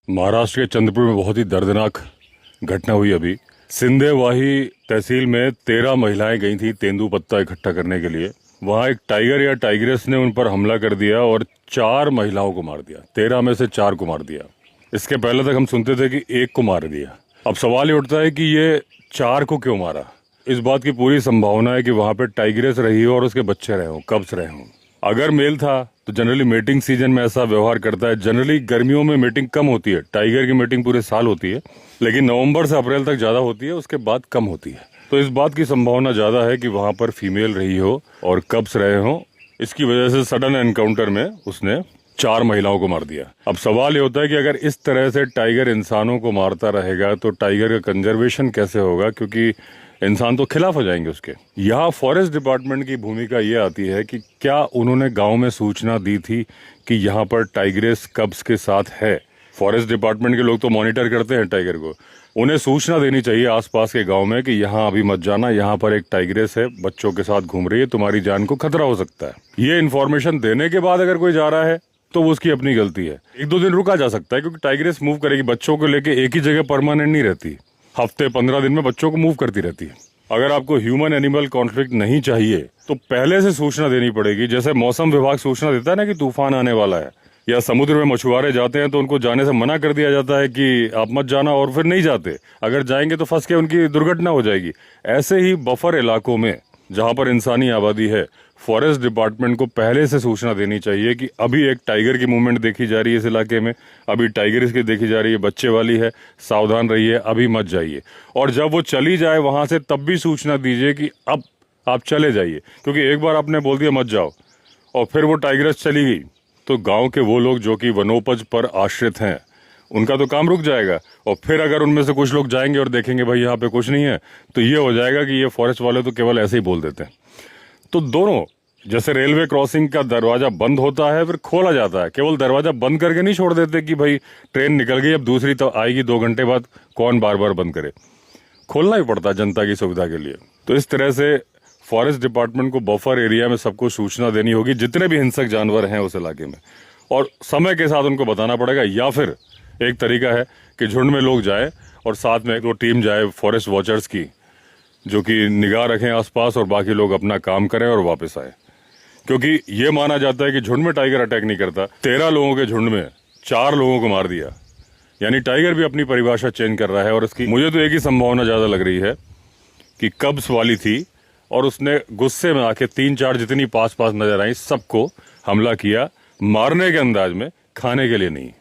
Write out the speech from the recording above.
महाराष्ट्र के चंद्रपुर में बहुत ही दर्दनाक घटना हुई अभी। सिंधेवाही तहसील में 13 महिलाएं गई थी तेंदुपत्ता इकट्ठा करने के लिए। वहां एक टाइगर या टाइग्रेस ने उन पर हमला कर दिया और 4 महिलाओं को मार दिया। 13 में से 4 को मार दिया। इसके पहले तक हम सुनते थे कि 1 को मार दिया। अब सवाल ये उठता है कि ये 4 को क्यों मारा। इस बात की पूरी संभावना है कि वहां पे टाइग्रेस रही हो और उसके बच्चे रहे हों, कब्स रहे हों। अगर मेल था तो जनरली मेटिंग सीजन में ऐसा व्यवहार करता है। जनरली गर्मियों में मीटिंग कम होती है, टाइगर की मीटिंग पूरे साल होती है, लेकिन नवंबर से अप्रैल तक ज्यादा होती है, उसके बाद कम होती है। तो इस बात की संभावना ज्यादा है कि वहां पर फीमेल रही हो और कब्स रहे हों। इसकी वजह से सडन एनकाउंटर में उसने 4 महिलाओं को मार दिया। अब सवाल ये होता है कि अगर इस तरह से टाइगर इंसानों को मारता रहेगा तो टाइगर का कंजर्वेशन कैसे होगा, क्योंकि इंसान तो खिलाफ हो जाएंगे उसके। यहाँ फॉरेस्ट डिपार्टमेंट की भूमिका ये आती है कि क्या उन्होंने गांव में सूचना दी थी कि यहाँ पर टाइग्रेस कब्स के साथ है। फॉरेस्ट डिपार्टमेंट के लोग तो मॉनिटर करते हैं टाइगर को। उन्हें सूचना देनी चाहिए आसपास के गांव में कि यहाँ अभी मत जाना, यहाँ पर एक टाइग्रेस है, बच्चों के साथ घूम रही है, तुम्हारी जान को खतरा हो सकता है। ये इन्फॉर्मेशन देने के बाद अगर कोई जा रहा है तो वो उसकी अपनी गलती है। 1-2 दिन रुका जा सकता है, क्योंकि टाइग्रेस मूव करेगी। बच्चों को लेके एक ही जगह परमानेंट नहीं रहती, हफ्ते 15 दिन में बच्चों को मूव करती रहती है। अगर आपको ह्यूमन एनिमल कॉन्फ्लिक्ट नहीं चाहिए तो पहले से सूचना देनी पड़ेगी। जैसे मौसम विभाग सूचना देता है ना कि तूफान आने वाला है, या समुद्र में मछुआरे जाते हैं तो उनको जाने से मना कर दिया जाता है कि आप मत जाना, और फिर नहीं जाते। अगर जाएंगे तो फंस के उनकी दुर्घटना हो जाएगी। ऐसे ही बफर इलाकों में जहां पर इंसानी आबादी है, फॉरेस्ट डिपार्टमेंट को पहले से सूचना देनी चाहिए कि अभी एक टाइगर की मूवमेंट देखी जा रही है इस इलाके में, अभी टाइगर इसकी देखी जा रही है, बच्चे वाली है, सावधान रहिए, अभी मत जाइए। और जब वो चली जाए वहां से तब भी सूचना दीजिए कि अब आप चले जाइए, क्योंकि एक बार आपने बोल दिया मत जाओ और फिर वो टाइग्रेस चली गई तो गांव के वो लोग जो कि वनोपज पर आश्रित हैं, उनका तो काम रुक जाएगा। और फिर अगर उनमें से कुछ लोग जाएंगे और देखेंगे भाई यहाँ पे कुछ नहीं है, तो ये हो जाएगा कि ये फॉरेस्ट वाले तो केवल ऐसे ही बोल देते हैं। तो दोनों, जैसे रेलवे क्रॉसिंग का दरवाजा बंद होता है फिर खोला जाता है, केवल दरवाजा बंद करके नहीं छोड़ देते कि भाई ट्रेन निकल गई अब दूसरी तो आएगी 2 घंटे बाद, कौन बार बार बंद करे। खोलना ही पड़ता है जनता की सुविधा के लिए। तो इस तरह से फॉरेस्ट डिपार्टमेंट को बफर एरिया में सबको सूचना देनी होगी, जितने भी हिंसक जानवर हैं उस इलाके में, और समय के साथ उनको बताना पड़ेगा। या फिर एक तरीका है कि झुंड में लोग जाए और साथ में 1-2 टीम जाए फॉरेस्ट वॉचर्स की, जो कि निगाह रखें आसपास, और बाकी लोग अपना काम करें और वापस आए। क्योंकि ये माना जाता है कि झुंड में टाइगर अटैक नहीं करता। 13 लोगों के झुंड में 4 लोगों को मार दिया, यानी टाइगर भी अपनी परिभाषा चेंज कर रहा है। और इसकी मुझे तो एक ही संभावना ज्यादा लग रही है कि कब्स वाली थी और उसने गुस्से में आके 3-4 जितनी पास नजर आई सबको हमला किया, मारने के अंदाज में, खाने के लिए नहीं।